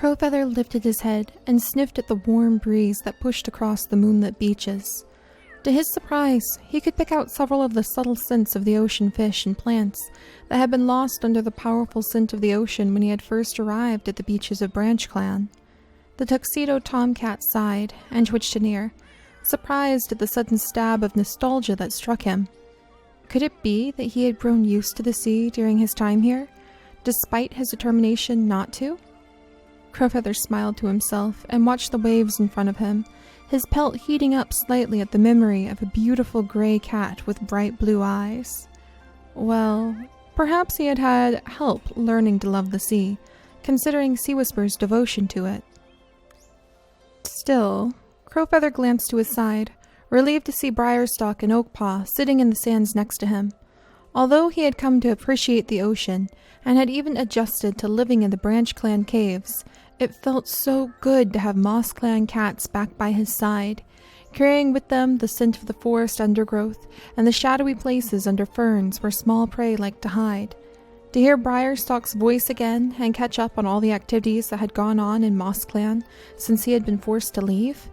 Crowfeather lifted his head and sniffed at the warm breeze that pushed across the moonlit beaches. To his surprise, he could pick out several of the subtle scents of the ocean fish and plants that had been lost under the powerful scent of the ocean when he had first arrived at the beaches of Branch Clan. The tuxedo tomcat sighed and twitched an ear, surprised at the sudden stab of nostalgia that struck him. Could it be that he had grown used to the sea during his time here, despite his determination not to? Crowfeather smiled to himself and watched the waves in front of him, his pelt heating up slightly at the memory of a beautiful gray cat with bright blue eyes. Well, perhaps he had had help learning to love the sea, considering Sea Whisper's devotion to it. Still, Crowfeather glanced to his side, relieved to see Briarstalk and Oakpaw sitting in the sands next to him. Although he had come to appreciate the ocean, and had even adjusted to living in the Branch Clan caves, it felt so good to have Moss Clan cats back by his side, carrying with them the scent of the forest undergrowth and the shadowy places under ferns where small prey liked to hide. To hear Briarstalk's voice again and catch up on all the activities that had gone on in Moss Clan since he had been forced to leave,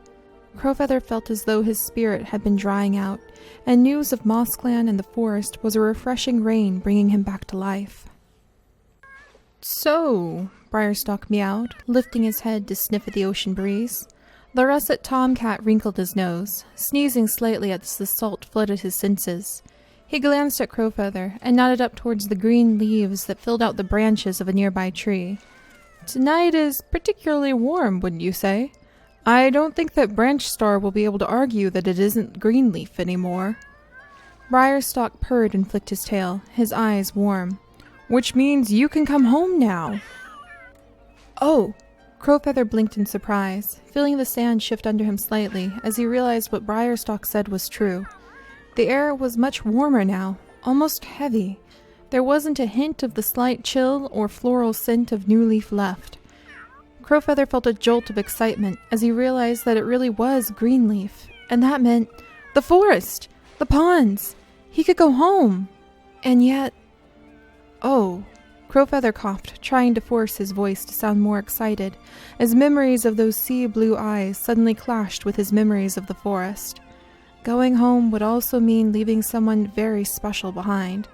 Crowfeather felt as though his spirit had been drying out, and news of Moss Clan and the forest was a refreshing rain bringing him back to life. "So," Briarstalk meowed, lifting his head to sniff at the ocean breeze. The russet tomcat wrinkled his nose, sneezing slightly as the salt flooded his senses. He glanced at Crowfeather and nodded up towards the green leaves that filled out the branches of a nearby tree. "Tonight is particularly warm, wouldn't you say? I don't think that Branch Star will be able to argue that it isn't Greenleaf anymore." Briarstalk purred and flicked his tail, his eyes warm. "Which means you can come home now." "Oh!" Crowfeather blinked in surprise, feeling the sand shift under him slightly as he realized what Briarstalk said was true. The air was much warmer now, almost heavy. There wasn't a hint of the slight chill or floral scent of new leaf left. Crowfeather felt a jolt of excitement as he realized that it really was Greenleaf, and that meant the forest, the ponds. He could go home. And yet... "Oh," Crowfeather coughed, trying to force his voice to sound more excited, as memories of those sea blue eyes suddenly clashed with his memories of the forest. Going home would also mean leaving someone very special behind.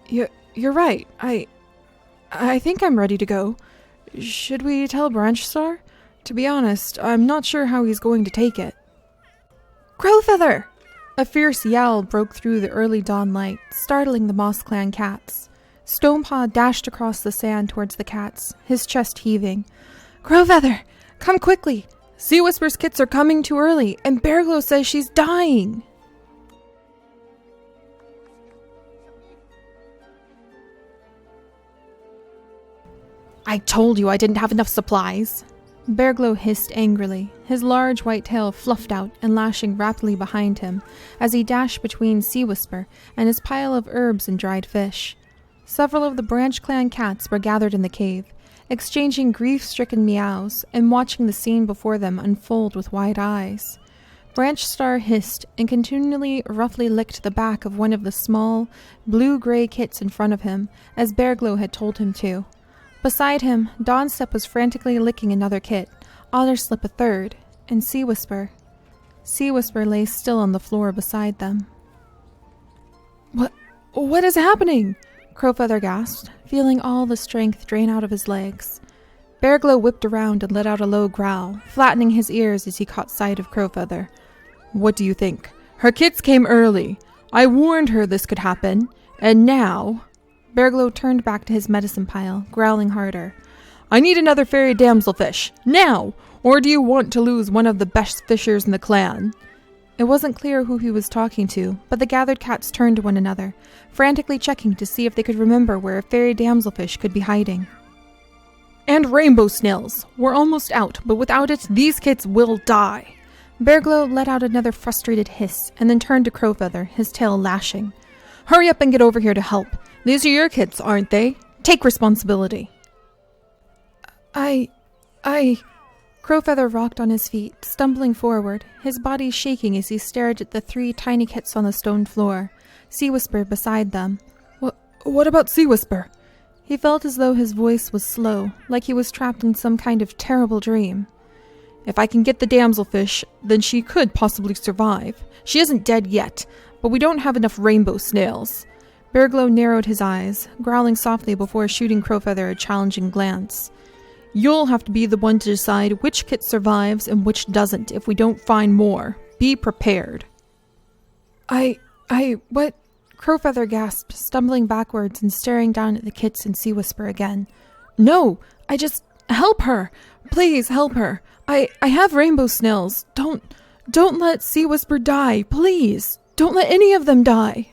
You're right. I think I'm ready to go. Should we tell Branch Star? To be honest, I'm not sure how he's going to take it." "Crowfeather!" A fierce yowl broke through the early dawn light, startling the Moss Clan cats. Stonepaw dashed across the sand towards the cats, his chest heaving. "Crowfeather, come quickly! Sea Whisper's kits are coming too early, and Bearglow says she's dying!" "I told you I didn't have enough supplies!" Bearglow hissed angrily, his large white tail fluffed out and lashing rapidly behind him as he dashed between Sea Whisper and his pile of herbs and dried fish. Several of the Branch Clan cats were gathered in the cave, exchanging grief-stricken meows and watching the scene before them unfold with wide eyes. Branch Star hissed and continually roughly licked the back of one of the small, blue-gray kits in front of him, as Bearglow had told him to. Beside him, Dawnstep was frantically licking another kit, Otterslip a third, and Sea Whisper. Sea Whisper lay still on the floor beside them. What is happening?" Crowfeather gasped, feeling all the strength drain out of his legs. Bearglow whipped around and let out a low growl, flattening his ears as he caught sight of Crowfeather. "What do you think? Her kits came early. I warned her this could happen, and now..." Bearglow turned back to his medicine pile, growling harder. "I need another fairy damselfish, now! Or do you want to lose one of the best fishers in the clan?" It wasn't clear who he was talking to, but the gathered cats turned to one another, frantically checking to see if they could remember where a fairy damselfish could be hiding. "And rainbow snails! We're almost out, but without it, these kits will die!" Bearglow let out another frustrated hiss, and then turned to Crowfeather, his tail lashing. "Hurry up and get over here to help! These are your kits, aren't they? Take responsibility." I... Crowfeather rocked on his feet, stumbling forward, his body shaking as he stared at the 3 tiny kits on the stone floor, Sea Whisper beside them. What about Sea Whisper?" He felt as though his voice was slow, like he was trapped in some kind of terrible dream. If I can get the damselfish, then she could possibly survive. She isn't dead yet, but we don't have enough rainbow snails. Bearglow narrowed his eyes, growling softly before shooting Crowfeather a challenging glance. You'll have to be the one to decide which kit survives and which doesn't if we don't find more. Be prepared. What? Crowfeather gasped, stumbling backwards and staring down at the kits and Sea Whisper again. No, help her. Please help her. I have rainbow snails. Don't let Sea Whisper die, please. Don't let any of them die.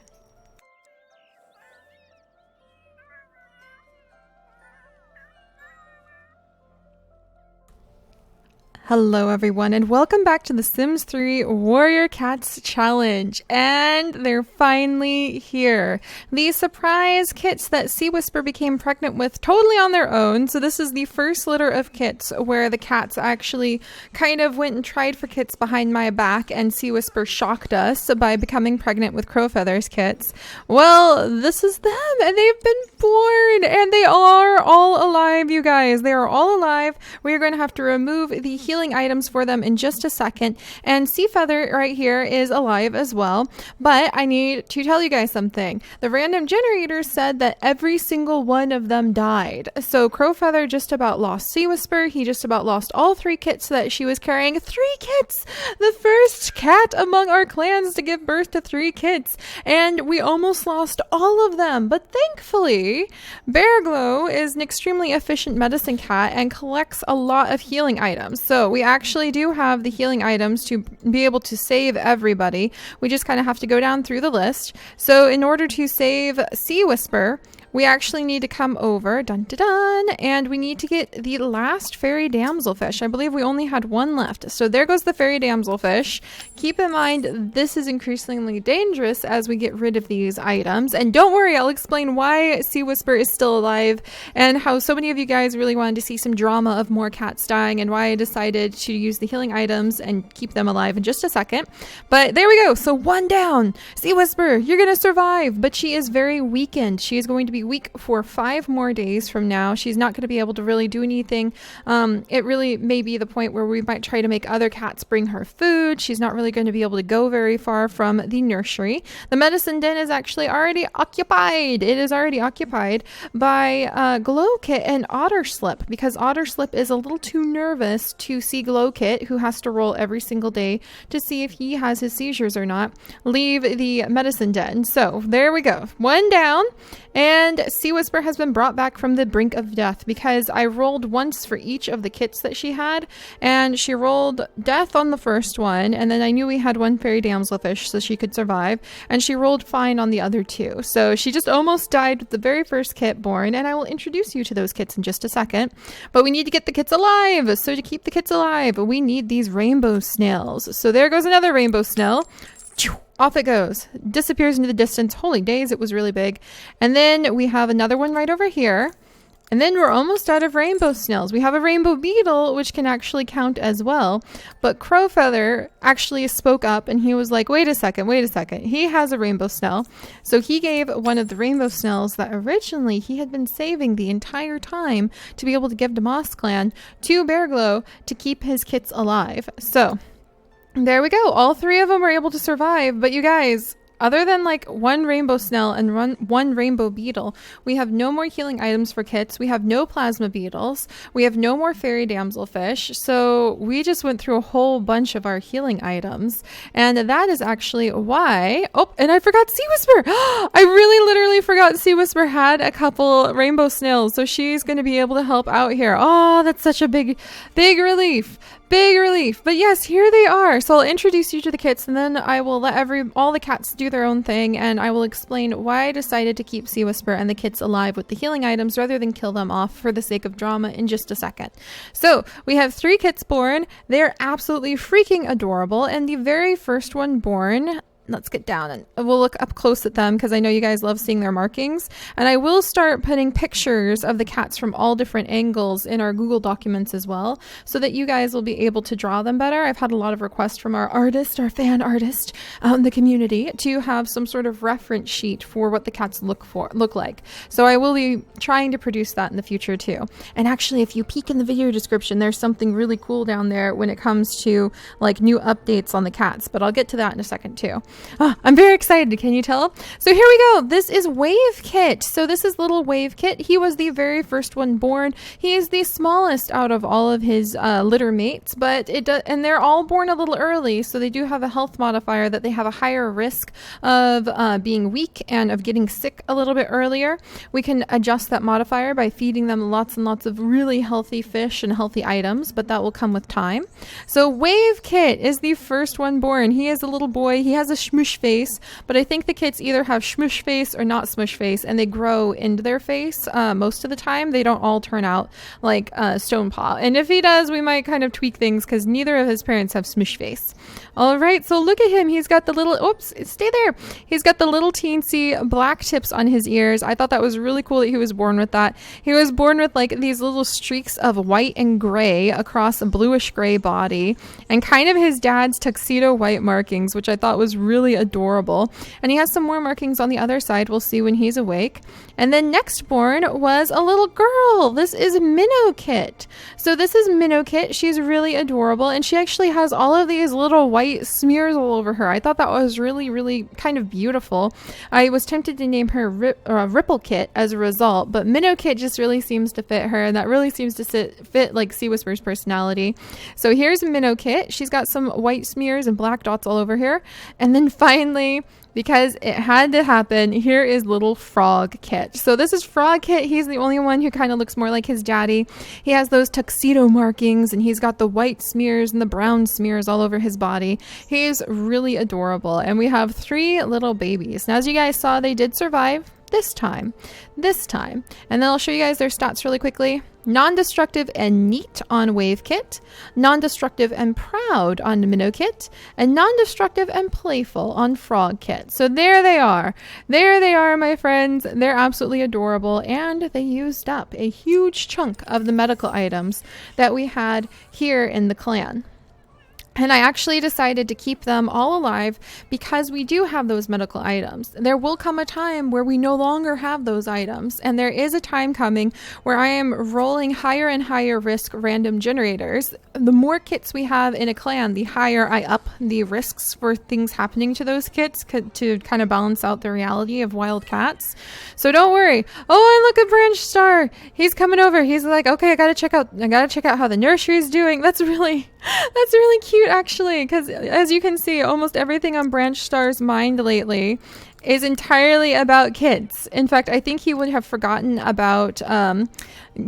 Hello everyone, and welcome back to the Sims 3 Warrior Cats Challenge. And they're finally here. The surprise kits that Sea Whisper became pregnant with totally on their own. So this is the first litter of kits where the cats actually kind of went and tried for kits behind my back, and Sea Whisper shocked us by becoming pregnant with Crowfeather's kits. Well, this is them, and they've been born, and they are all alive, you guys. They are all alive. We are going to have to remove the healing items for them in just a second, and Sea Feather right here is alive as well. But I need to tell you guys something. The random generator said that every single one of them died. So Crowfeather just about lost Sea Whisper. He just about lost all 3 kits that she was carrying. 3 kits! The first cat among our clans to give birth to 3 kits. And we almost lost all of them. But thankfully, Bearglow is an extremely efficient medicine cat and collects a lot of healing items. So we actually do have the healing items to be able to save everybody. We just kind of have to go down through the list. So in order to save Sea Whisper, we actually need to come over, dun dun dun, and we need to get the last fairy damselfish. I believe we only had 1 left. So there goes the fairy damselfish. Keep in mind, this is increasingly dangerous as we get rid of these items. And don't worry, I'll explain why Sea Whisper is still alive and how so many of you guys really wanted to see some drama of more cats dying and why I decided to use the healing items and keep them alive in just a second. But there we go. So 1 down. Sea Whisper, you're going to survive, but she is very weakened. She is going to be weak for 5 more days from now. She's not going to be able to really do anything. It really may be the point where we might try to make other cats bring her food. She's not really going to be able to go very far from the nursery. The medicine den is actually already occupied. It is already occupied by Glowkit and Otterslip, because Otterslip is a little too nervous to see Glowkit, who has to roll every single day to see if he has his seizures or not, leave the medicine den. So there we go. 1 down. And Sea Whisper has been brought back from the brink of death because I rolled once for each of the kits that she had, and she rolled death on the first one, and then I knew we had 1 fairy damselfish so she could survive, and she rolled fine on the other 2. So she just almost died with the very first kit born, and I will introduce you to those kits in just a second. But we need to get the kits alive. So to keep the kits alive, we need these rainbow snails. So there goes another rainbow snail. Off it goes. Disappears into the distance. Holy days, it was really big. And then we have another one right over here. And then we're almost out of rainbow snails. We have a rainbow beetle, which can actually count as well. But Crowfeather actually spoke up and he was like, wait a second. He has a rainbow snail. So he gave one of the rainbow snails that originally he had been saving the entire time to be able to give to Moss Clan to Bearglow to keep his kits alive. So there we go. All 3 of them were able to survive. But you guys, other than like 1 rainbow snail and one rainbow beetle, we have no more healing items for kits. We have no plasma beetles. We have no more fairy damselfish. So we just went through a whole bunch of our healing items. And that is actually why... Oh, and I forgot Sea Whisper. I really literally forgot Sea Whisper had a couple rainbow snails. So she's going to be able to help out here. Oh, that's such a big relief. Big relief. But yes, here they are. So I'll introduce you to the kits, and then I will let all the cats do their own thing, and I will explain why I decided to keep Sea Whisper and the kits alive with the healing items rather than kill them off for the sake of drama in just a second. So we have 3 kits born. They're absolutely freaking adorable, and the very first one born let's get down and we'll look up close at them because I know you guys love seeing their markings. And I will start putting pictures of the cats from all different angles in our Google documents as well, so that you guys will be able to draw them better. I've had a lot of requests from our fan artist out in the community to have some sort of reference sheet for what the cats look like. So I will be trying to produce that in the future too. And actually, if you peek in the video description, there's something really cool down there when it comes to like new updates on the cats, but I'll get to that in a second too. I'm very excited, can you tell? So here we go. This is Wave Kit. So this is little Wave Kit. He was the very first one born. He is the smallest out of all of his litter mates, but and they're all born a little early, so they do have a health modifier that they have a higher risk of being weak and of getting sick a little bit earlier. We can adjust that modifier by feeding them lots and lots of really healthy fish and healthy items, but that will come with time. So Wave Kit is the first one born. He is a little boy. He has a smush face, but I think the kits either have smush face or not smush face, and they grow into their face most of the time. They don't all turn out like Stone Paw. And if he does, we might kind of tweak things because neither of his parents have smush face. All right, so look at him. He's got the little, oops, stay there. He's got the little teensy black tips on his ears. I thought that was really cool that he was born with that. He was born with like these little streaks of white and gray across a bluish gray body and kind of his dad's tuxedo white markings, which I thought was really adorable. And he has some more markings on the other side. We'll see when he's awake. And then next born was a little girl. This is Minnow Kit. So this is Minnow Kit. She's really adorable, and she actually has all of these little white smears all over her. I thought that was really, really kind of beautiful. I was tempted to name her Ripple Kit as a result, but Minnow Kit just really seems to fit her, and that really seems to fit like Sea Whisper's personality. So here's Minnow Kit. She's got some white smears and black dots all over here. And then finally, because it had to happen, here is little Frog Kit. So this is Frog Kit. He's the only one who kind of looks more like his daddy. He has those tuxedo markings, and he's got the white smears and the brown smears all over his body. He's really adorable. And we have 3 little babies. Now, as you guys saw, they did survive this time. And then I'll show you guys their stats really quickly. Non-destructive and neat on Wave Kit, non-destructive and proud on Minnow Kit, and non-destructive and playful on Frog Kit. So there they are. There they are, my friends. They're absolutely adorable, and they used up a huge chunk of the medical items that we had here in the clan. And I actually decided to keep them all alive because we do have those medical items. There will come a time where we no longer have those items. And there is a time coming where I am rolling higher and higher risk random generators. The more kits we have in a clan, the higher I up the risks for things happening to those kits to kind of balance out the reality of wild cats. So don't worry. Oh, and look at Branch Star. He's coming over. He's like, okay, I gotta check out how the nursery is doing. That's really cute, actually, because as you can see, almost everything on Branch Star's mind lately is entirely about kids. In fact, I think he would have forgotten about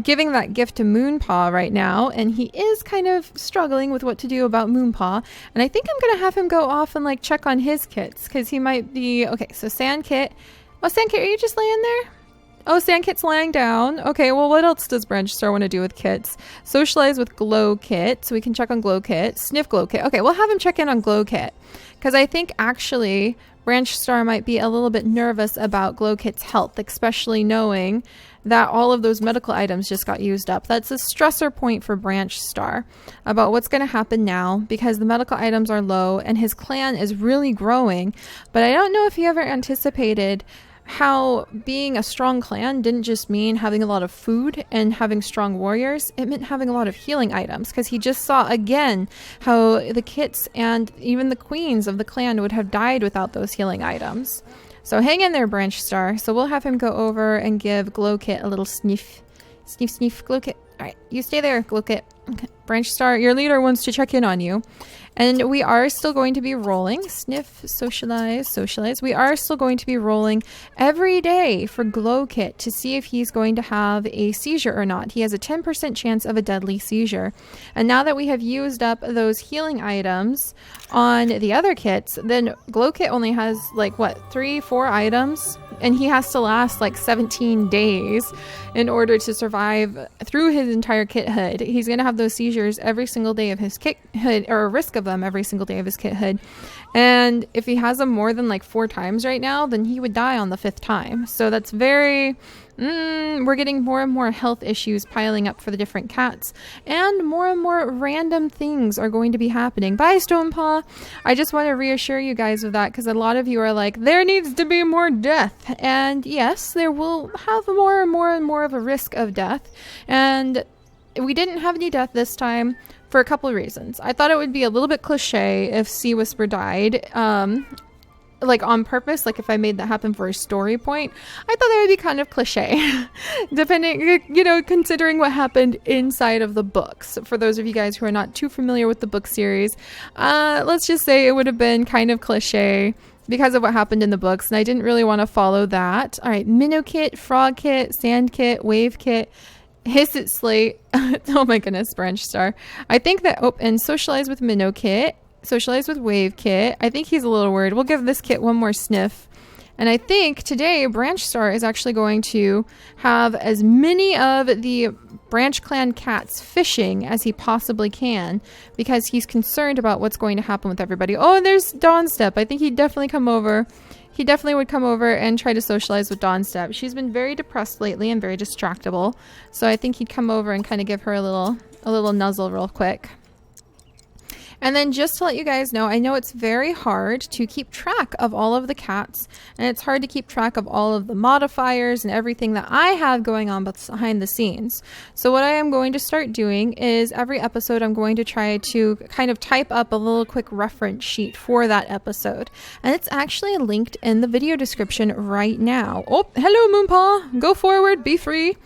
giving that gift to Moonpaw right now, and he is kind of struggling with what to do about Moonpaw. And I think I'm gonna have him go off and like check on his kits, because he might be okay. So Sandkit, Sandkit, are you just laying there? Oh, Sandkit's lying down. Okay, well, what else does Branch Star want to do with kits? Socialize with Glow Kit, so we can check on Glow Kit. Sniff Glow Kit. Okay, we'll have him check in on Glow Kit, because I think actually Branch Star might be a little bit nervous about Glow Kit's health, especially knowing that all of those medical items just got used up. That's a stressor point for Branch Star about what's going to happen now, because the medical items are low and his clan is really growing. But I don't know if he ever anticipated how being a strong clan didn't just mean having a lot of food and having strong warriors. It meant having a lot of healing items, because he just saw again how the kits and even the queens of the clan would have died without those healing items. So hang in there, Branch Star. So we'll have him go over and give Glow Kit a little sniff. Sniff, sniff, Glow Kit. All right, you stay there, Glow Kit. Okay. Branch Star, your leader wants to check in on you. And we are still going to be rolling. Sniff, socialize, socialize. We are still going to be rolling every day for Glow Kit to see if he's going to have a seizure or not. He has a 10% chance of a deadly seizure. And now that we have used up those healing items on the other kits, then Glow Kit only has like, what, 3-4 items? And he has to last like 17 days in order to survive through his entire kithood. He's going to have those seizures every single day of his kithood, or a risk of them every single day of his kithood. And if he has them more than like 4 times right now, then he would die on the 5th time. So that's very... we're getting more and more health issues piling up for the different cats, and more random things are going to be happening. Bye, Stonepaw. I just want to reassure you guys of that, because a lot of you are like, there needs to be more death. And yes, there will have more and more of a risk of death. And we didn't have any death this time for a couple of reasons. I thought it would be a little bit cliche if Sea Whisper died. Like on purpose, like if I made that happen for a story point, I thought that would be kind of cliche, depending, you know, considering what happened inside of the books. For those of you guys who are not too familiar with the book series, let's just say it would have been kind of cliche because of what happened in the books, and I didn't really want to follow that. All right, Minnow Kit, Frog Kit, Sand Kit, Wave Kit, Hiss It Slate. Oh my goodness, Branch Star. I think that, oh, and Socialize with Minnow Kit. Socialize with Wave Kit. I think he's a little worried. We'll give this kit one more sniff. And I think today Branch Star is actually going to have as many of the Branch Clan cats fishing as he possibly can, because he's concerned about what's going to happen with everybody. Oh, and there's Dawnstep. I think he'd definitely come over. He definitely would come over and try to socialize with Dawnstep. She's been very depressed lately and very distractible. So I think he'd come over and kind of give her a little nuzzle real quick. And then just to let you guys know, I know it's very hard to keep track of all of the cats, and it's hard to keep track of all of the modifiers and everything that I have going on behind the scenes. So what I am going to start doing is every episode I'm going to try to kind of type up a little quick reference sheet for that episode. And it's actually linked in the video description right now. Oh, hello Moonpaw! Go forward, be free!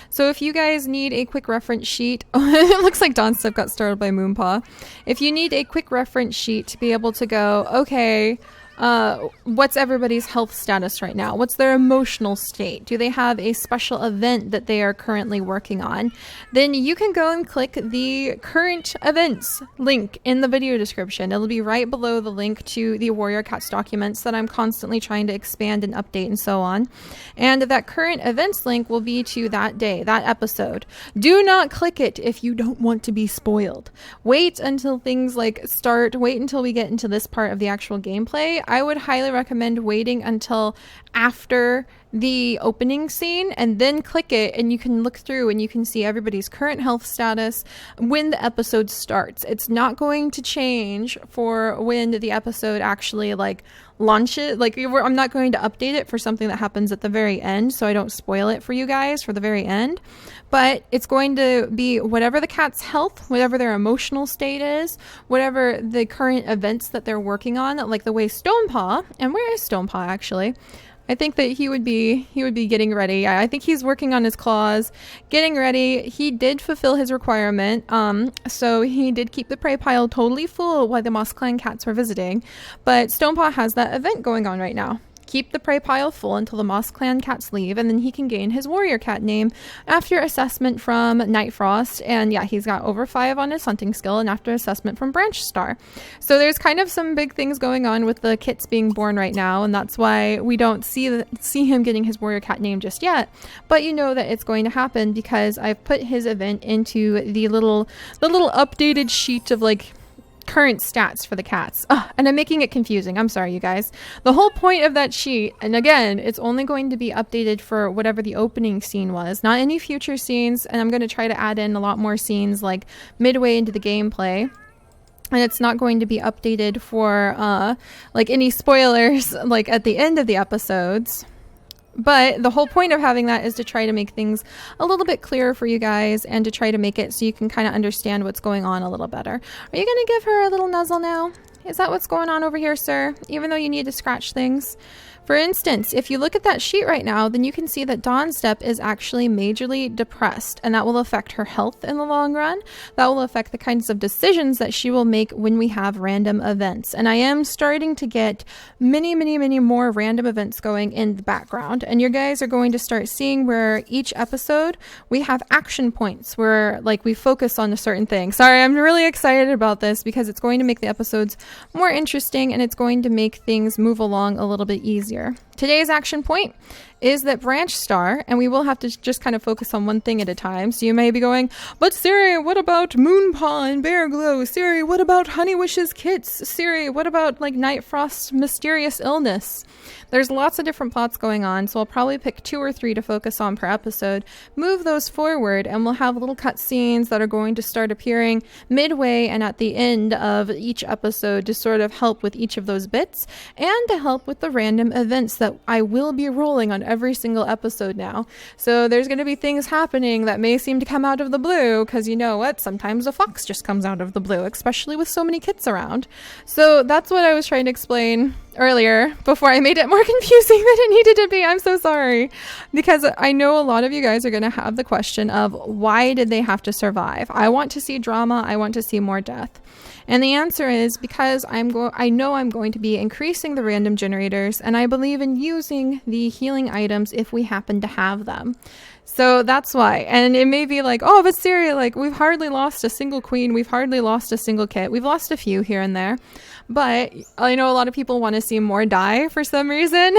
So if you guys need a quick reference sheet, it looks like Dawnstep got startled by Moonpaw. If you need a quick reference sheet to be able to go, okay, what's everybody's health status right now? What's their emotional state? Do they have a special event that they are currently working on? Then you can go and click the current events link in the video description. It'll be right below the link to the Warrior Cats documents that I'm constantly trying to expand and update and so on. And that current events link will be to that day, that episode. Do not click it if you don't want to be spoiled. Wait until things like start. Wait until we get into this part of the actual gameplay. I would highly recommend waiting until after the opening scene and then click it, and you can look through and you can see everybody's current health status when the episode starts. It's not going to change for when the episode actually like launches. Like I'm not going to update it for something that happens at the very end, so I don't spoil it for you guys for the very end. But it's going to be whatever the cat's health, whatever their emotional state is, whatever the current events that they're working on, like the way Stonepaw, and where is Stonepaw actually? I think that he would be getting ready. I think he's working on his claws, getting ready. He did fulfill his requirement. So he did keep the prey pile totally full while the Moss Clan cats were visiting. But Stonepaw has that event going on right now. Keep the prey pile full until the Moss Clan cats leave, and then he can gain his warrior cat name after assessment from Nightfrost. And yeah, he's got over 5 on his hunting skill, and after assessment from Branch Star. So there's kind of some big things going on with the kits being born right now, and that's why we don't see him getting his warrior cat name just yet. But you know that it's going to happen because I've put his event into the little updated sheet of like current stats for the cats. And I'm making it confusing. I'm sorry, you guys. The whole point of that sheet, and again, it's only going to be updated for whatever the opening scene was, not any future scenes, and I'm going to try to add in a lot more scenes like midway into the gameplay. And it's not going to be updated for like any spoilers like at the end of the episodes. But the whole point of having that is to try to make things a little bit clearer for you guys and to try to make it so you can kind of understand what's going on a little better. Are you going to give her a little nuzzle now? Is that what's going on over here, sir? Even though you need to scratch things? For instance, if you look at that sheet right now, then you can see that Dawnstep is actually majorly depressed, and that will affect her health in the long run. That will affect the kinds of decisions that she will make when we have random events. And I am starting to get many more random events going in the background. And you guys are going to start seeing where each episode we have action points where like we focus on a certain thing. Sorry, I'm really excited about this because it's going to make the episodes more interesting and it's going to make things move along a little bit easier. Today's action point is that branch star, and we will have to just kind of focus on one thing at a time. So you may be going, but Seri, what about Moonpaw and Bear Glow? Seri, what about Honeywish's kits? Seri, what about like Nightfrost's mysterious illness? There's lots of different plots going on, so I'll probably pick 2 or 3 to focus on per episode, move those forward, and we'll have little cutscenes that are going to start appearing midway and at the end of each episode to sort of help with each of those bits, and to help with the random events that I will be rolling on every single episode now. So there's going to be things happening that may seem to come out of the blue, because you know what, sometimes a fox just comes out of the blue, especially with so many kits around. So that's what I was trying to explain earlier before I made it more confusing than it needed to be. I'm so sorry, because I know a lot of you guys are going to have the question of why did they have to survive? I want to see drama. I want to see more death. And the answer is because I know I'm going to be increasing the random generators, and I believe in using the healing items if we happen to have them. So that's why. And it may be like, oh, but Seri, like, we've hardly lost a single queen. We've hardly lost a single kit. We've lost a few here and there. But I know a lot of people want to see more die for some reason,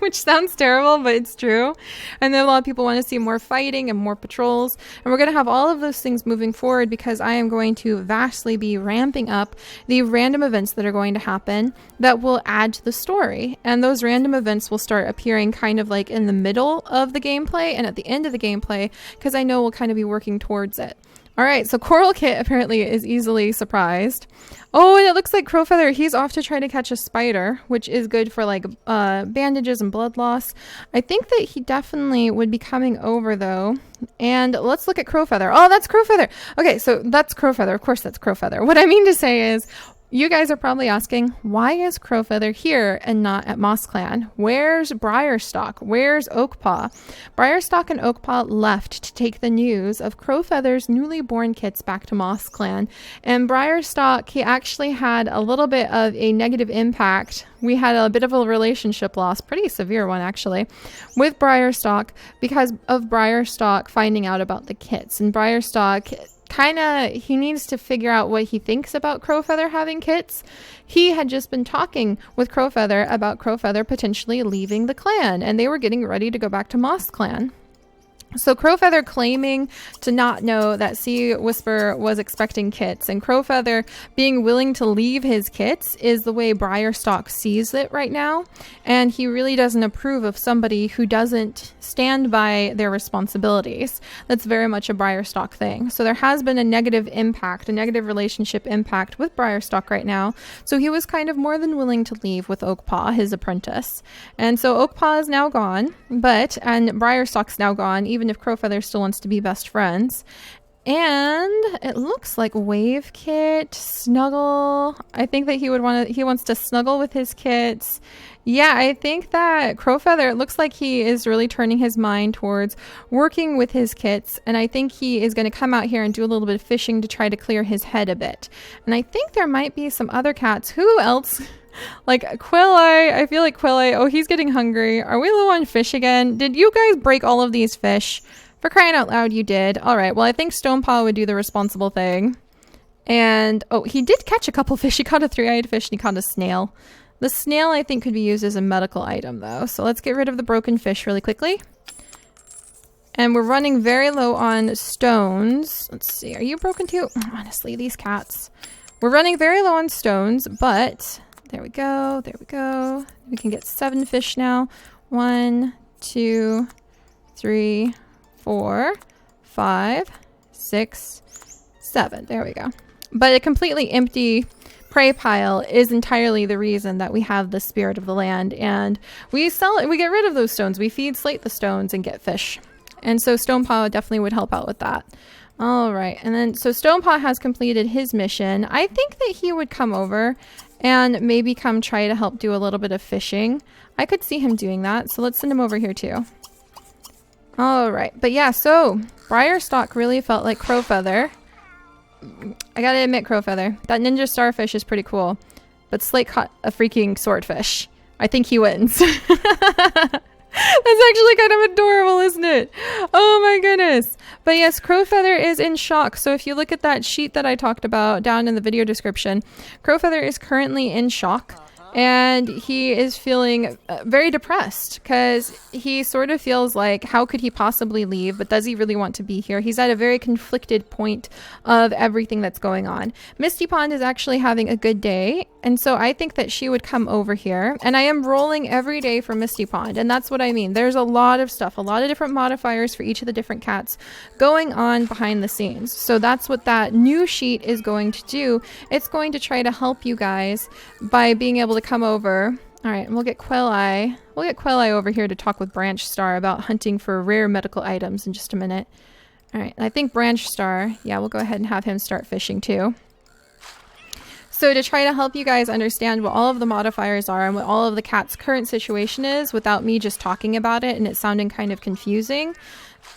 which sounds terrible, but it's true. And then a lot of people want to see more fighting and more patrols. And we're going to have all of those things moving forward because I am going to vastly be ramping up the random events that are going to happen that will add to the story. And those random events will start appearing kind of like in the middle of the gameplay and at the end of the gameplay, because I know we'll kind of be working towards it. All right, so Coral Kit apparently is easily surprised. Oh, and it looks like Crowfeather, he's off to try to catch a spider, which is good for like bandages and blood loss. I think that he definitely would be coming over though. And let's look at Crowfeather. Oh, that's Crowfeather. Okay, so that's Crowfeather. Of course that's Crowfeather. What I mean to say is, you guys are probably asking, why is Crowfeather here and not at Moss Clan? Where's Briarstock? Where's Oakpaw? Briarstock and Oakpaw left to take the news of Crowfeather's newly born kits back to Moss Clan. And Briarstock, he actually had a little bit of a negative impact. We had a bit of a relationship loss, pretty severe one actually, with Briarstock because of Briarstock finding out about the kits. And Briarstock he needs to figure out what he thinks about Crowfeather having kits. He had just been talking with Crowfeather about Crowfeather potentially leaving the clan, and they were getting ready to go back to Moss Clan. So Crowfeather claiming to not know that Sea Whisper was expecting kits, and Crowfeather being willing to leave his kits is the way Briarstock sees it right now. And he really doesn't approve of somebody who doesn't stand by their responsibilities. That's very much a Briarstock thing. So there has been a negative impact, a negative relationship impact with Briarstock right now. So he was kind of more than willing to leave with Oakpaw, his apprentice. And so Oakpaw is now gone, and Briarstock's now gone, even if Crowfeather still wants to be best friends. And it looks like Wave Kit, Snuggle. I think that he wants to snuggle with his kits. Yeah, I think that Crowfeather, it looks like he is really turning his mind towards working with his kits, and I think he is going to come out here and do a little bit of fishing to try to clear his head a bit. And I think there might be some other cats. Who else? Like Quilleye, I feel like Quilleye, oh, he's getting hungry. Are we low on fish again? Did you guys break all of these fish? For crying out loud, you did. All right, well, I think Stonepaw would do the responsible thing. And, oh, he did catch a couple fish. He caught a 3-eyed fish and he caught a snail. The snail, I think, could be used as a medical item, though. So let's get rid of the broken fish really quickly. And we're running very low on stones. Let's see, are you broken too? Honestly, these cats. We're running very low on stones, but there we go, there we go. We can get 7 fish now. 1, 2, 3, 4, 5, 6, 7. There we go. But a completely empty prey pile is entirely the reason that we have the Spirit of the Land, and we sell it. We get rid of those stones. We feed Slate the stones and get fish. And so Stonepaw definitely would help out with that. All right, and then so Stonepaw has completed his mission. I think that he would come over and maybe come try to help do a little bit of fishing. I could see him doing that, so let's send him over here too. All right, but yeah, so Briarstock really felt like Crowfeather. I gotta admit, Crowfeather, that ninja starfish is pretty cool, but Slate caught a freaking swordfish. I think he wins. That's actually kind of adorable, isn't it? Oh my goodness. But yes, Crowfeather is in shock. So if you look at that sheet that I talked about down in the video description, Crowfeather is currently in shock. and he is feeling very depressed because he sort of feels like, how could he possibly leave? But does he really want to be here? He's at a very conflicted point of everything that's going on. Misty Pond is actually having a good day, and so I think that she would come over here. And I am rolling every day for Misty Pond, and that's what I mean. There's a lot of stuff, a lot of different modifiers for each of the different cats going on behind the scenes. So that's what that new sheet is going to do. It's going to try to help you guys by being able to come over. All right, and we'll get Quail Eye. We'll get Quail Eye over here to talk with Branch Star about hunting for rare medical items in just a minute. All right, and I think Branch Star, yeah, we'll go ahead and have him start fishing too. So to try to help you guys understand what all of the modifiers are and what all of the cat's current situation is without me just talking about it and it sounding kind of confusing,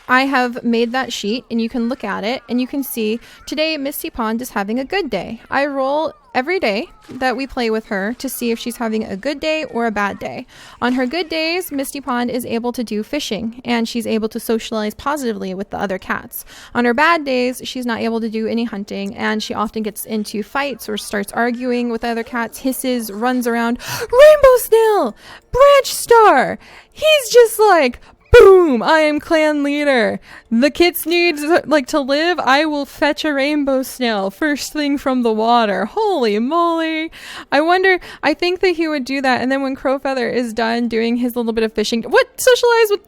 I have made that sheet, and you can look at it and you can see today Misty Pond is having a good day. I roll every day that we play with her to see if she's having a good day or a bad day. On her good days, Misty Pond is able to do fishing and she's able to socialize positively with the other cats. On her bad days, she's not able to do any hunting, and she often gets into fights or starts arguing with other cats, hisses, runs around. Rainbow Snail! Branch Star! He's just like, boom! I am clan leader. The kits need to live. I will fetch a rainbow snail first thing from the water. Holy moly! I think that he would do that, and then when Crowfeather is done doing his little bit of fishing, socialize with?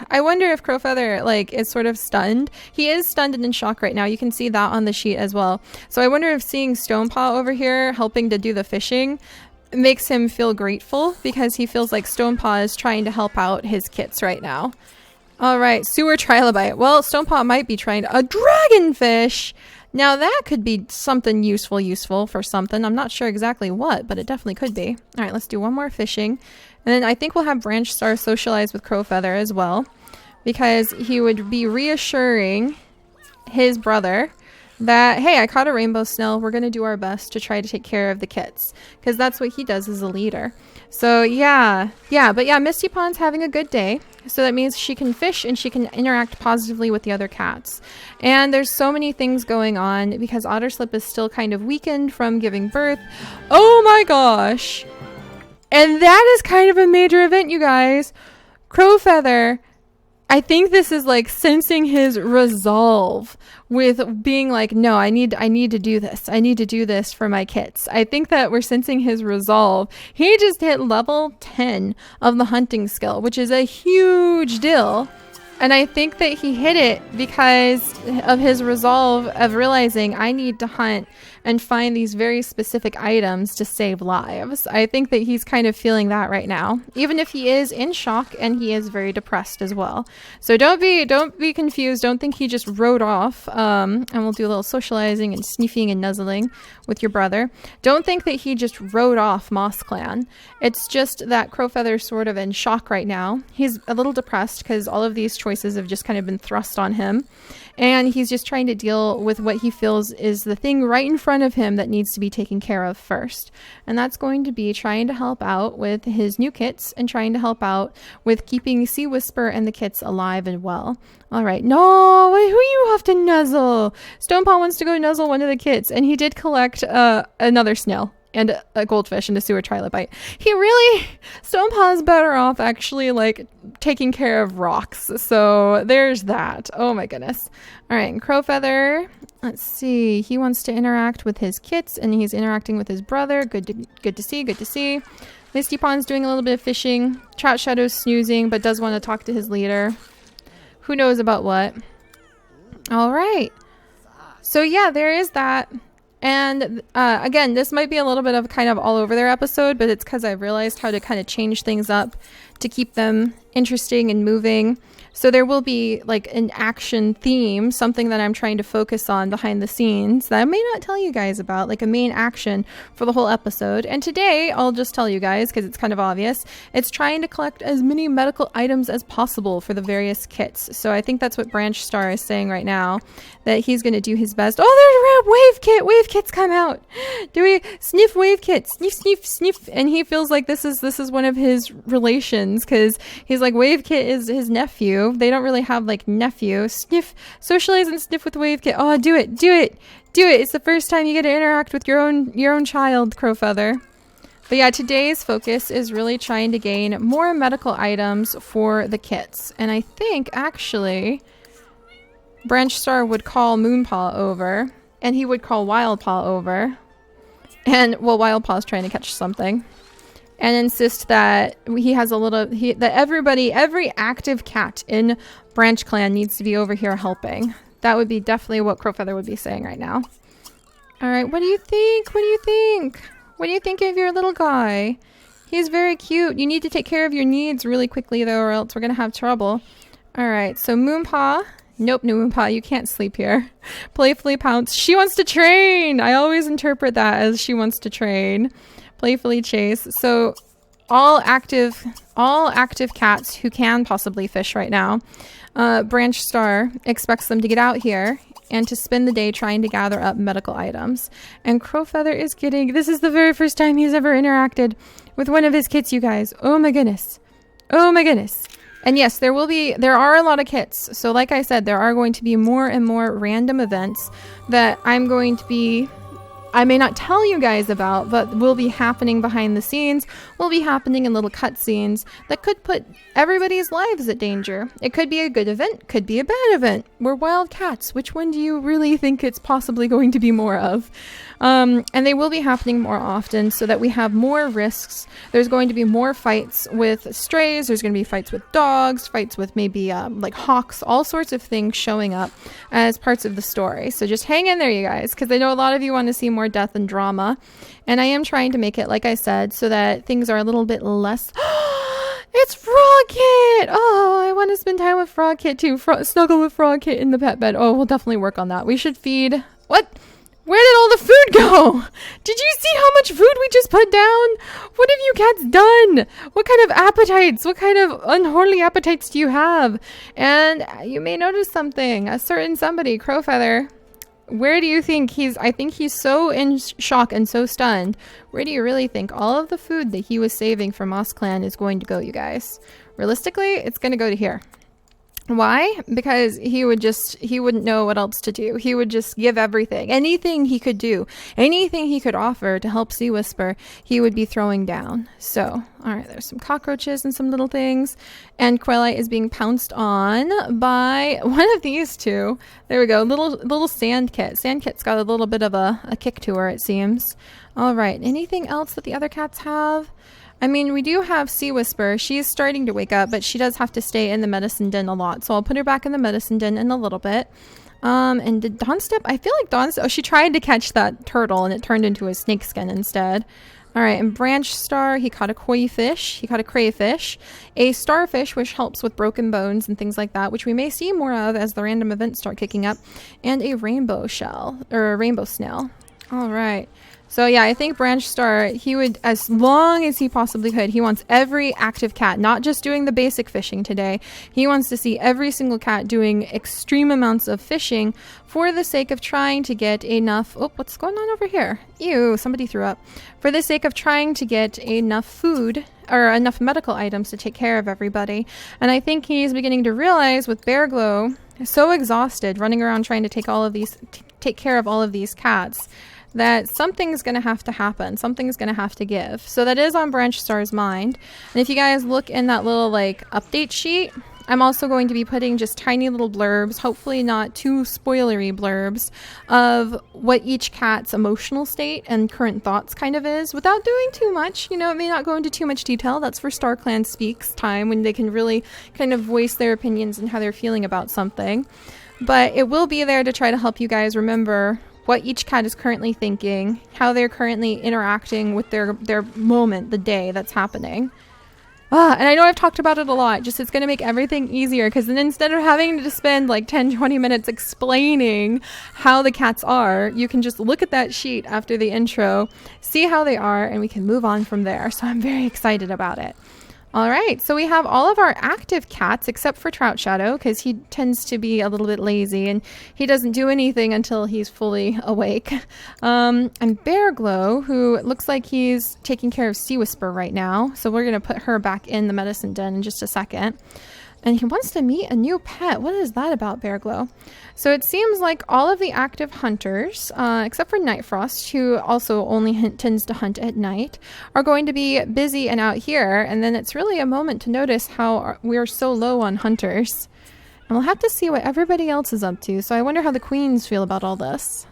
I wonder if Crowfeather is sort of stunned. He is stunned and in shock right now. You can see that on the sheet as well. So I wonder if seeing Stonepaw over here helping to do the fishing makes him feel grateful, because he feels like Stonepaw is trying to help out his kits right now. All right, sewer trilobite. Well, Stonepaw might be trying a dragonfish. Now that could be something useful for something. I'm not sure exactly what, but it definitely could be. All right, let's do one more fishing. And then I think we'll have Branch Star socialize with Crowfeather as well, because he would be reassuring his brother that, hey, I caught a rainbow snail. We're going to do our best to try to take care of the kits, because that's what he does as a leader. So yeah, Misty Pond's having a good day. So that means she can fish and she can interact positively with the other cats. And there's so many things going on because Otterslip is still kind of weakened from giving birth. Oh my gosh. And that is kind of a major event, you guys. Crowfeather, I think this is like sensing his resolve with being like, no, I need to do this. I need to do this for my kits. I think that we're sensing his resolve. He just hit level 10 of the hunting skill, which is a huge deal. And I think that he hit it because of his resolve of realizing I need to hunt and find these very specific items to save lives. I think that he's kind of feeling that right now, even if he is in shock and he is very depressed as well. So don't be confused. Don't think he just rode off. And we'll do a little socializing and sniffing and nuzzling with your brother. Don't think that he just rode off Moss Clan. It's just that Crowfeather's sort of in shock right now. He's a little depressed because all of these choices have just kind of been thrust on him. And he's just trying to deal with what he feels is the thing right in front of him that needs to be taken care of first. And that's going to be trying to help out with his new kits and trying to help out with keeping Sea Whisper and the kits alive and well. All right. No, who you have to nuzzle? Stonepaw wants to go nuzzle one of the kits, and he did collect another snail and a goldfish and a sewer trilobite. Stonepaw is better off actually taking care of rocks. So there's that. Oh my goodness. All right, and Crowfeather, let's see. He wants to interact with his kits, and he's interacting with his brother. Good to see. Misty Pond's doing a little bit of fishing. Trout Shadow's snoozing, but does want to talk to his leader. Who knows about what? All right. So yeah, there is that. And again, this might be a little bit of kind of all over their episode, but it's because I've realized how to kind of change things up to keep them interesting and moving. So there will be an action theme, something that I'm trying to focus on behind the scenes that I may not tell you guys about, like a main action for the whole episode. And today, I'll just tell you guys because it's kind of obvious. It's trying to collect as many medical items as possible for the various kits. So I think that's what Branch Star is saying right now, that he's going to do his best. Oh, there's a wave kit! Wave kits come out! Do we sniff wave kits? Sniff, sniff, sniff. And he feels like this is one of his relations because he's like, wave kit is his nephew. They don't really have nephew. Sniff, socialize and sniff with wave kit. Oh, do it. It's the first time you get to interact with your own child, Crowfeather. But yeah, today's focus is really trying to gain more medical items for the kits. And I think, actually, Branch Star would call Moonpaw over, and he would call Wildpaw over. And, well, Wildpaw's trying to catch something. And insist that he has a little, that every active cat in Branch Clan needs to be over here helping. That would be definitely what Crowfeather would be saying right now. Alright, what do you think? What do you think? What do you think of your little guy? He's very cute. You need to take care of your needs really quickly, though, or else we're going to have trouble. Alright, so Moonpaw. Nope, no Moonpaw, you can't sleep here. Playfully pounce. She wants to train! I always interpret that as she wants to train. Playfully chase. So all active cats who can possibly fish right now, Branch Star expects them to get out here and to spend the day trying to gather up medical items. And Crowfeather is getting, this is the very first time he's ever interacted with one of his kits, you guys. Oh my goodness. Oh my goodness. And yes, there are a lot of kits. So like I said, there are going to be more and more random events that I may not tell you guys about, but will be happening behind the scenes, will be happening in little cutscenes that could put everybody's lives at danger. It could be a good event, could be a bad event. We're wild cats. Which one do you really think it's possibly going to be more of? And they will be happening more often so that we have more risks. There's going to be more fights with strays. There's going to be fights with dogs, fights with maybe like hawks, all sorts of things showing up as parts of the story. So just hang in there, you guys, because I know a lot of you want to see more death and drama. And I am trying to make it, like I said, so that things are a little bit less... It's Frogkit! Oh, I want to spend time with Frogkit too. Snuggle with Frogkit in the pet bed. Oh, we'll definitely work on that. We should feed... What? Where did all the food go? Did you see how much food we just put down? What have you cats done? What kind of appetites? What kind of unholy appetites do you have? And you may notice something. A certain somebody, Crowfeather, where do you think I think he's so in shock and so stunned. Where do you really think all of the food that he was saving for Moss Clan is going to go, you guys? Realistically, it's going to go to here. Why? Because he wouldn't know what else to do. He would just give everything. Anything he could do, anything he could offer to help Sea Whisper, he would be throwing down. So, alright, there's some cockroaches and some little things. And Quailite is being pounced on by one of these two. There we go, little Sandkit. Sandkit's got a little bit of a kick to her, it seems. Alright, anything else that the other cats have? I mean, we do have Sea Whisper. She's starting to wake up, but she does have to stay in the medicine den a lot. So I'll put her back in the medicine den in a little bit. And did Dawnstep? I feel like Dawnstep... Oh, she tried to catch that turtle, and it turned into a snakeskin instead. Alright, and Branch Star, he caught a koi fish. He caught a crayfish. A starfish, which helps with broken bones and things like that, which we may see more of as the random events start kicking up. And a rainbow shell, or a rainbow snail. Alright. So yeah, I think Branch Star, he would, as long as he possibly could, he wants every active cat, not just doing the basic fishing today. He wants to see every single cat doing extreme amounts of fishing for the sake of trying to get enough... Oh, what's going on over here? Ew, somebody threw up. For the sake of trying to get enough food, or enough medical items to take care of everybody. And I think he's beginning to realize with Bear Glow, so exhausted, running around trying to take care of all of these cats, that something's going to have to happen. Something's going to have to give. So that is on Branch Star's mind. And if you guys look in that little like update sheet, I'm also going to be putting just tiny little blurbs, hopefully not too spoilery blurbs, of what each cat's emotional state and current thoughts kind of is, without doing too much. You know, it may not go into too much detail. That's for Star Clan Speaks time, when they can really kind of voice their opinions and how they're feeling about something. But it will be there to try to help you guys remember what each cat is currently thinking, how they're currently interacting with their moment, the day that's happening. And I know I've talked about it a lot, just it's going to make everything easier, because then instead of having to spend like 10-20 minutes explaining how the cats are, you can just look at that sheet after the intro, see how they are, and we can move on from there. So I'm very excited about it. Alright, so we have all of our active cats except for Trout Shadow, because he tends to be a little bit lazy and he doesn't do anything until he's fully awake. And Bear Glow, who looks like he's taking care of Sea Whisper right now, so we're going to put her back in the medicine den in just a second. And he wants to meet a new pet. What is that about, Bearglow? So it seems like all of the active hunters, except for Nightfrost, who also only tends to hunt at night, are going to be busy and out here. And then it's really a moment to notice how we're so low on hunters. And we'll have to see what everybody else is up to. So I wonder how the queens feel about all this.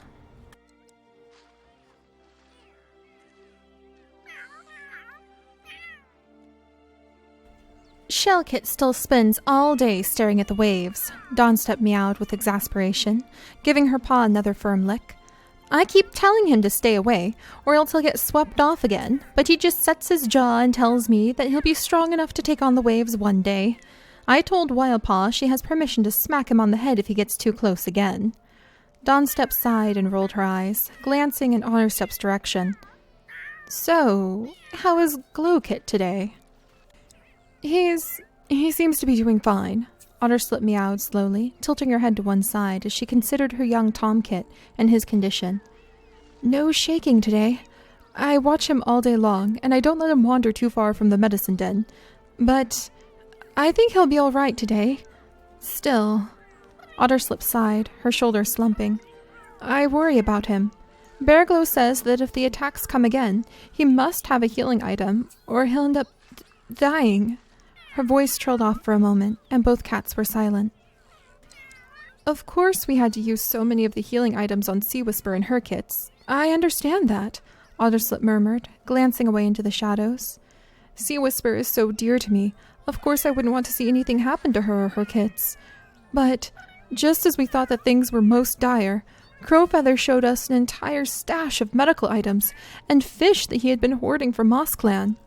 Shellkit still spends all day staring at the waves. Dawnstep meowed with exasperation, giving her paw another firm lick. I keep telling him to stay away, or else he'll get swept off again, but he just sets his jaw and tells me that he'll be strong enough to take on the waves one day. I told Wildpaw she has permission to smack him on the head if he gets too close again. Dawnstep sighed and rolled her eyes, glancing in Otterstep's direction. So, how is Glowkit today? He seems to be doing fine. Otterslip meowed slowly, tilting her head to one side as she considered her young Tomkit and his condition. No shaking today. I watch him all day long, and I don't let him wander too far from the medicine den. But I think he'll be all right today. Still, Otterslip sighed, her shoulders slumping. I worry about him. Bearglow says that if the attacks come again, he must have a healing item, or he'll end up dying. Her voice trailed off for a moment, and both cats were silent. Of course we had to use so many of the healing items on Sea Whisper and her kits. I understand that, Otterslip murmured, glancing away into the shadows. Sea Whisper is so dear to me. Of course I wouldn't want to see anything happen to her or her kits. But, just as we thought that things were most dire, Crowfeather showed us an entire stash of medical items and fish that he had been hoarding for Moss Clan.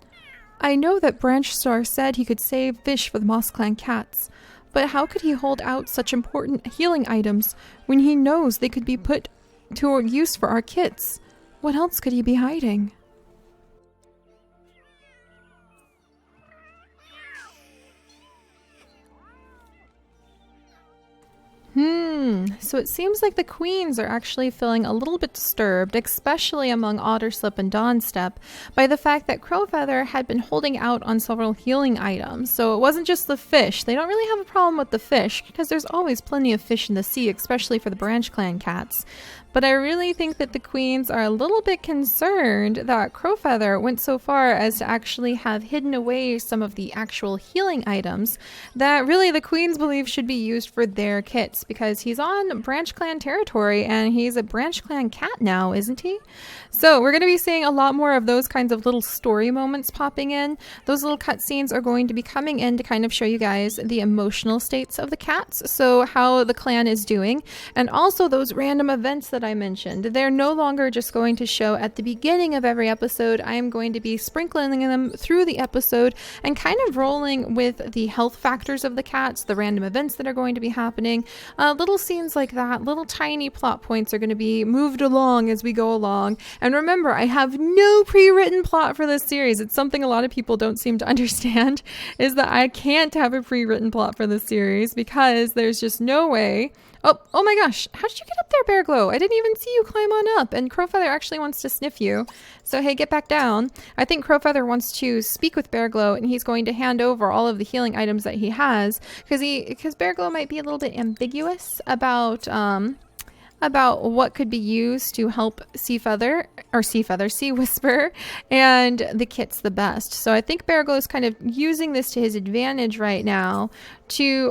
I know that Branch Star said he could save fish for the Moss Clan cats, but how could he hold out such important healing items when he knows they could be put to use for our kits? What else could he be hiding? So it seems like the queens are actually feeling a little bit disturbed, especially among Otterslip and Dawnstep, by the fact that Crowfeather had been holding out on several healing items. So it wasn't just the fish. They don't really have a problem with the fish, because there's always plenty of fish in the sea, especially for the Branch Clan cats. But I really think that the queens are a little bit concerned that Crowfeather went so far as to actually have hidden away some of the actual healing items that really the queens believe should be used for their kits, because he's on Branch Clan territory and he's a Branch Clan cat now, isn't he? So we're going to be seeing a lot more of those kinds of little story moments popping in. Those little cutscenes are going to be coming in to kind of show you guys the emotional states of the cats, so how the clan is doing, and also those random events that I mentioned. They're no longer just going to show at the beginning of every episode. I am going to be sprinkling them through the episode and kind of rolling with the health factors of the cats, the random events that are going to be happening. Little scenes like that, little tiny plot points are going to be moved along as we go along. And remember, I have no pre-written plot for this series. It's something a lot of people don't seem to understand, is that I can't have a pre-written plot for this series because there's just no way. Oh my gosh, how did you get up there, Bearglow? I didn't even see you climb on up, and Crowfeather actually wants to sniff you. So hey, get back down. I think Crowfeather wants to speak with Bearglow, and he's going to hand over all of the healing items that he has, because Bearglow might be a little bit ambiguous about what could be used to help Sea Whisper, and the kits the best. So I think Bearglow is kind of using this to his advantage right now to,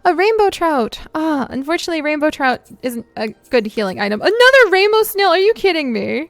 a rainbow trout. Unfortunately, rainbow trout isn't a good healing item. Another rainbow snail, are you kidding me?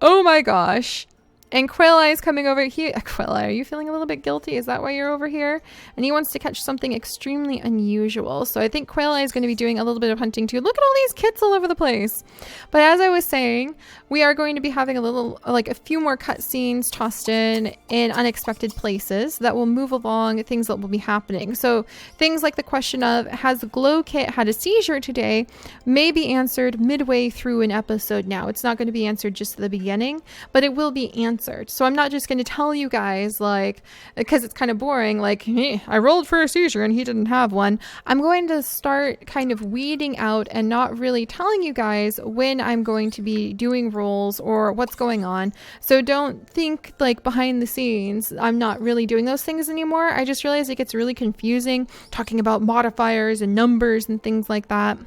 Oh my gosh. And Quail Eye is coming over here. Quail Eye, are you feeling a little bit guilty? Is that why you're over here? And he wants to catch something extremely unusual. So I think Quail Eye is going to be doing a little bit of hunting too. Look at all these kits all over the place. But as I was saying, we are going to be having a few more cutscenes tossed in unexpected places that will move along things that will be happening. So things like the question of, has Glowkit had a seizure today, may be answered midway through an episode now. It's not going to be answered just at the beginning, but it will be answered answered. So I'm not just going to tell you guys, like, because it's kind of boring, like, hey, I rolled for a seizure and he didn't have one. I'm going to start kind of weeding out and not really telling you guys when I'm going to be doing rolls or what's going on. So don't think like behind the scenes I'm not really doing those things anymore. I just realized it gets really confusing talking about modifiers and numbers and things like that.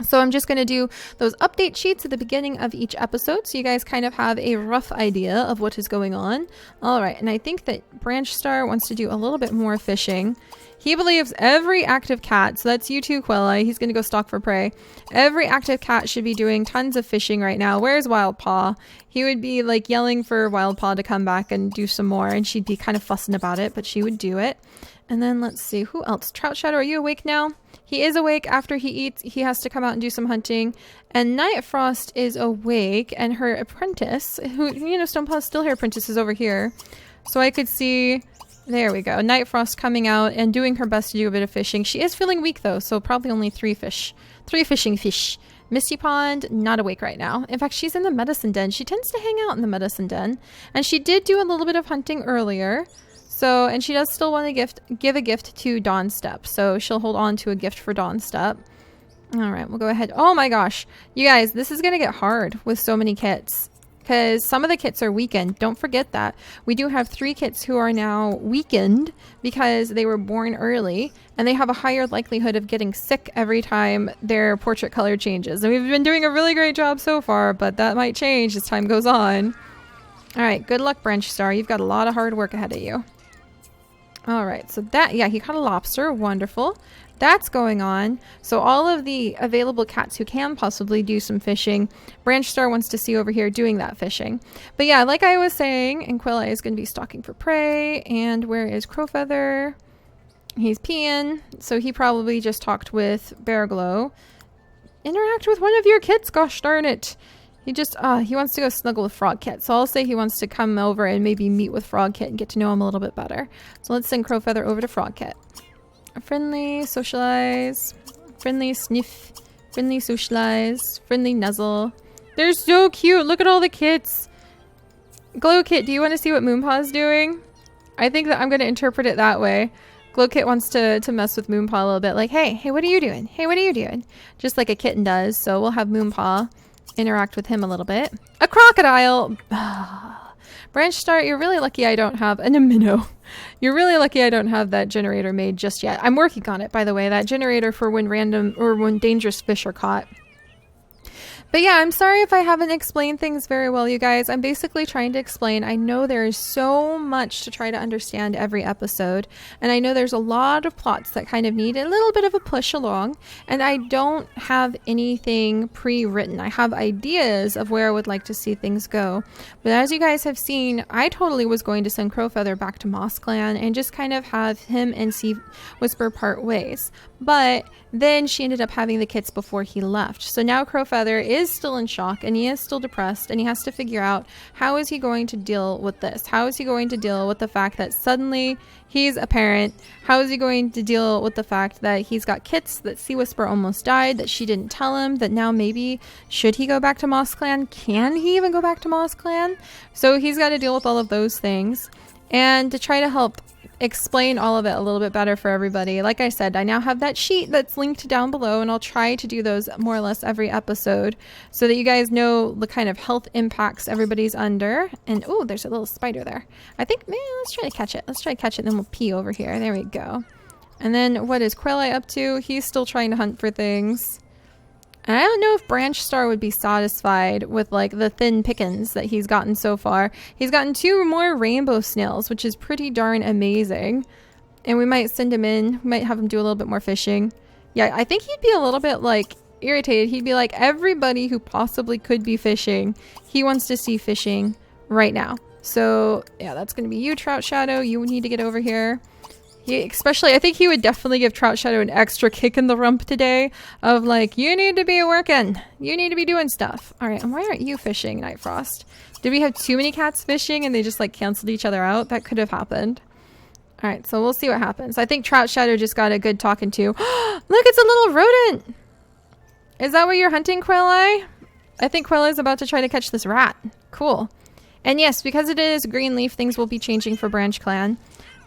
So I'm just going to do those update sheets at the beginning of each episode so you guys kind of have a rough idea of what is going on. All right, and I think that Branch Star wants to do a little bit more fishing. He believes every active cat, so that's you too, Quilla, he's going to go stalk for prey. Every active cat should be doing tons of fishing right now. Where's Wild Paw? He would be like yelling for Wild Paw to come back and do some more, and she'd be kind of fussing about it, but she would do it. And then let's see, who else? Trout Shadow, are you awake now? He is awake. After he eats, he has to come out and do some hunting. And Night Frost is awake, and her apprentice, who, you know, Stonepaw's still her apprentice, is over here. So I could see, there we go, Night Frost coming out and doing her best to do a bit of fishing. She is feeling weak though, so probably only 3 fishing fish. Misty Pond, not awake right now. In fact, she's in the medicine den. She tends to hang out in the medicine den. And she did do a little bit of hunting earlier. So, and she does still want to give a gift to Dawn Step. So she'll hold on to a gift for Dawn Step. All right, we'll go ahead. Oh my gosh. You guys, this is going to get hard with so many kits. Because some of the kits are weakened. Don't forget that. We do have 3 kits who are now weakened because they were born early. And they have a higher likelihood of getting sick every time their portrait color changes. And we've been doing a really great job so far, but that might change as time goes on. All right, good luck, Branch Star. You've got a lot of hard work ahead of you. All right, so that, yeah, he caught a lobster. Wonderful. That's going on. So all of the available cats who can possibly do some fishing, Branch Star wants to see over here doing that fishing. But yeah, like I was saying, and Quilla is going to be stalking for prey. And where is Crowfeather? He's peeing. So he probably just talked with Bearglow. Interact with one of your kits, gosh darn it. He just, he wants to go snuggle with Frogkit. So I'll say he wants to come over and maybe meet with Frogkit and get to know him a little bit better. So let's send Crowfeather over to Frogkit. Friendly, socialize, friendly sniff, friendly socialize, friendly nuzzle. They're so cute. Look at all the kits. Glowkit, do you want to see what Moonpaw's doing? I think that I'm going to interpret it that way. Glowkit wants to mess with Moonpaw a little bit. Like, hey, what are you doing? Hey, what are you doing? Just like a kitten does. So we'll have Moonpaw interact with him a little bit. A crocodile! Branch Star, you're really lucky I don't have a minnow. You're really lucky I don't have that generator made just yet. I'm working on it, by the way. That generator for when random or when dangerous fish are caught. But yeah, I'm sorry if I haven't explained things very well, you guys. I'm basically trying to explain. I know there is so much to try to understand every episode. And I know there's a lot of plots that kind of need a little bit of a push along. And I don't have anything pre-written. I have ideas of where I would like to see things go. But as you guys have seen, I totally was going to send Crowfeather back to Moss Clan and just kind of have him and Sea Whisper part ways. But then she ended up having the kits before he left. So now Crowfeather is still in shock and he is still depressed and he has to figure out how is he going to deal with this? How is he going to deal with the fact that suddenly he's a parent? How is he going to deal with the fact that he's got kits, that Sea Whisper almost died, that she didn't tell him, that now maybe should he go back to Moss Clan? Can he even go back to Moss Clan? So he's got to deal with all of those things. And to try to help explain all of it a little bit better for everybody, like I said, I now have that sheet that's linked down below, and I'll try to do those more or less every episode so that you guys know the kind of health impacts everybody's under. And oh, there's a little spider there. I think, man, let's try to catch it. Let's try to catch it, and then we'll pee over here. There we go. And then what is Quelleye up to? He's still trying to hunt for things. And I don't know if Branch Star would be satisfied with like the thin pickings that he's gotten so far. He's gotten 2 more rainbow snails, which is pretty darn amazing. And we might send him in. We might have him do a little bit more fishing. Yeah, I think he'd be a little bit like irritated. He'd be like, everybody who possibly could be fishing, he wants to see fishing right now. So yeah, that's going to be you, Trout Shadow. You need to get over here. Especially, I think he would definitely give Trout Shadow an extra kick in the rump today of like, you need to be working. You need to be doing stuff. All right, and why aren't you fishing, Night Frost? Did we have too many cats fishing and they just like canceled each other out? That could have happened. All right, so we'll see what happens. I think Trout Shadow just got a good talking to. Look, it's a little rodent. Is that what you're hunting, Quelleye? I think Quelleye's about to try to catch this rat. Cool. And yes, because it is Greenleaf, things will be changing for Branch Clan.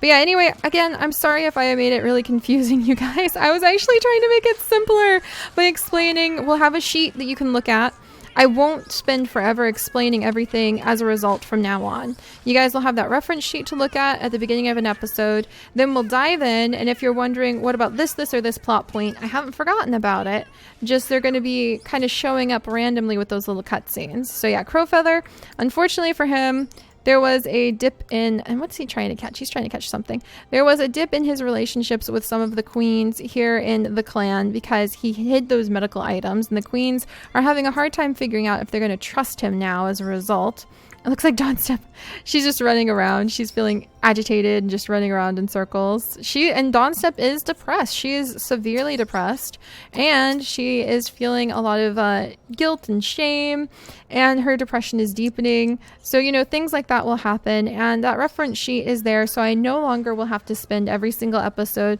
But yeah, anyway, again, I'm sorry if I made it really confusing, you guys. I was actually trying to make it simpler by explaining. We'll have a sheet that you can look at. I won't spend forever explaining everything as a result from now on. You guys will have that reference sheet to look at the beginning of an episode. Then we'll dive in, and if you're wondering, what about this, or this plot point? I haven't forgotten about it. Just they're going to be kind of showing up randomly with those little cutscenes. So yeah, Crowfeather, unfortunately for him, there was a dip in, and what's he trying to catch? He's trying to catch something. There was a dip in his relationships with some of the queens here in the clan because he hid those medical items, and the queens are having a hard time figuring out if they're going to trust him now as a result. It looks like Dawnstep. She's just running around. She's feeling agitated and just running around in circles. And Dawnstep is depressed. She is severely depressed, and she is feeling a lot of guilt and shame, and her depression is deepening. So, you know, things like that will happen, and that reference sheet is there, so I no longer will have to spend every single episode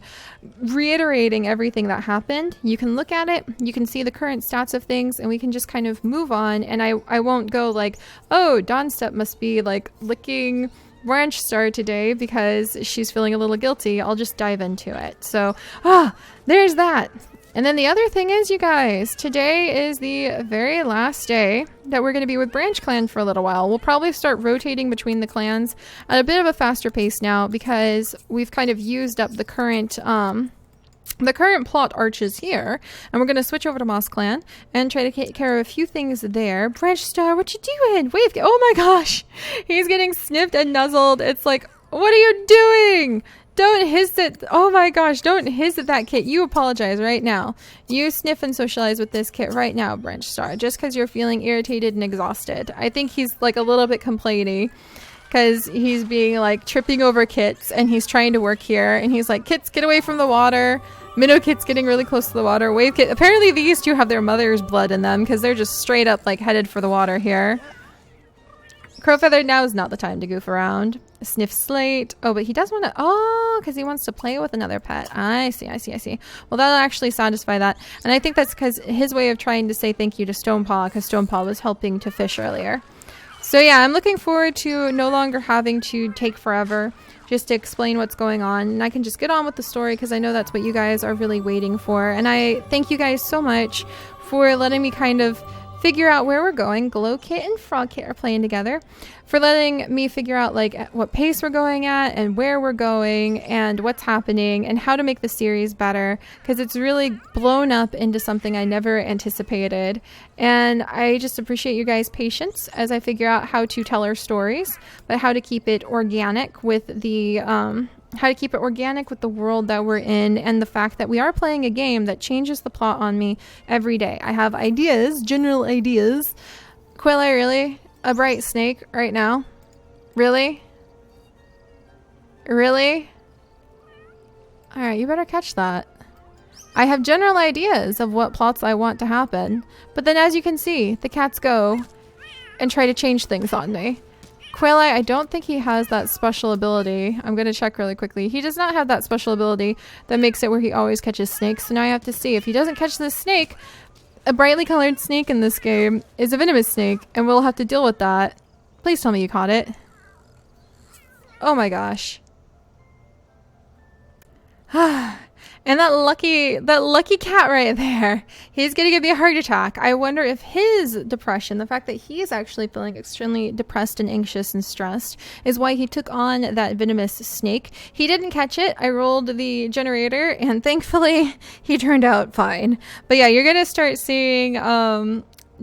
reiterating everything that happened. You can look at it, you can see the current stats of things, and we can just kind of move on, and I won't go like, oh, Dawnstep must be like licking Branch Star today because she's feeling a little guilty. I'll just dive into it. So, there's that. And then the other thing is, you guys, today is the very last day that we're going to be with Branch Clan for a little while. We'll probably start rotating between the clans at a bit of a faster pace now because we've kind of used up the current plot arches here, and we're going to switch over to Moss Clan and try to take care of a few things there. Branch Star, what you doing? Wave, oh my gosh, he's getting sniffed and nuzzled. It's like, what are you doing? Don't hiss it. Oh my gosh, don't hiss at that kit. You apologize right now. You sniff and socialize with this kit right now, Branch Star, just because you're feeling irritated and exhausted. I think he's like a little bit complainy because he's being like tripping over kits, and he's trying to work here, and he's like, kits, get away from the water. Minnow Kit's getting really close to the water. Wave Kit, apparently these two have their mother's blood in them because they're just straight up like headed for the water here. Crowfeather, now is not the time to goof around. Sniff Slate. Oh, but he does want to, because he wants to play with another pet. I see. Well, that'll actually satisfy that. And I think that's because his way of trying to say thank you to Stonepaw, because Stonepaw was helping to fish earlier. So yeah, I'm looking forward to no longer having to take forever just to explain what's going on, and I can just get on with the story because I know that's what you guys are really waiting for. And I thank you guys so much for letting me kind of figure out where we're going. Glow Kit and Frog Kit are playing together, for letting me figure out like what pace we're going at and where we're going and what's happening and how to make the series better, because it's really blown up into something I never anticipated. And I just appreciate you guys' patience as I figure out how to tell our stories, but how to keep it organic with the world that we're in, and the fact that we are playing a game that changes the plot on me every day. I have ideas, general ideas. Quilleye, really? A bright snake right now? Really? Really? Alright, you better catch that. I have general ideas of what plots I want to happen, but then as you can see, the cats go and try to change things on me. Quilleye, I don't think he has that special ability. I'm going to check really quickly. He does not have that special ability that makes it where he always catches snakes. So now I have to see if he doesn't catch this snake. A brightly colored snake in this game is a venomous snake, and we'll have to deal with that. Please tell me you caught it. Oh my gosh. And that lucky cat right there, he's gonna give me a heart attack. I wonder if his depression, the fact that he's actually feeling extremely depressed and anxious and stressed, is why he took on that venomous snake. He didn't catch it. I rolled the generator, and thankfully he turned out fine. But yeah, you're gonna start seeing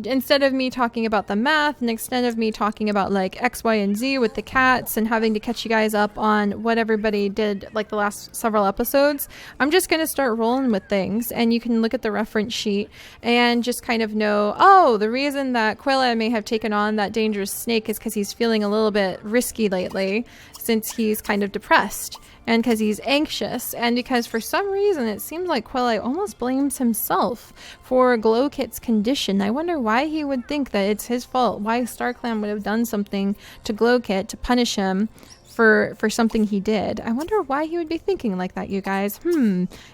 instead of me talking about the math, and instead of me talking about like X, Y, and Z with the cats and having to catch you guys up on what everybody did like the last several episodes, I'm just going to start rolling with things, and you can look at the reference sheet and just kind of know, oh, the reason that Quilla may have taken on that dangerous snake is because he's feeling a little bit risky lately, since he's kind of depressed. And because he's anxious, and because for some reason it seems like Quilleye almost blames himself for Glow Kit's condition. I wonder why he would think that it's his fault, why StarClan would have done something to Glow Kit to punish him for something he did. I wonder why he would be thinking like that, you guys.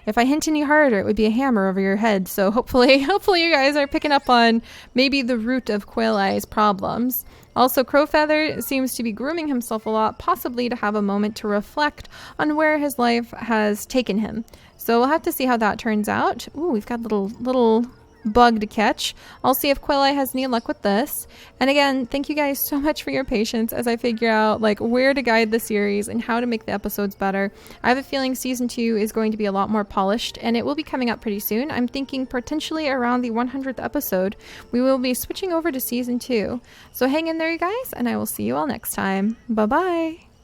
If I hint any harder, it would be a hammer over your head. So hopefully you guys are picking up on maybe the root of Quilleye's problems. Also, Crowfeather seems to be grooming himself a lot, possibly to have a moment to reflect on where his life has taken him. So we'll have to see how that turns out. Ooh, we've got little bug to catch. I'll see if Quilleye has any luck with this. And again, thank you guys so much for your patience as I figure out like where to guide the series and how to make the episodes better. I have a feeling season 2 is going to be a lot more polished, and it will be coming up pretty soon. I'm thinking potentially around the 100th episode we will be switching over to season 2. So hang in there, you guys, and I will see you all next time. Bye bye.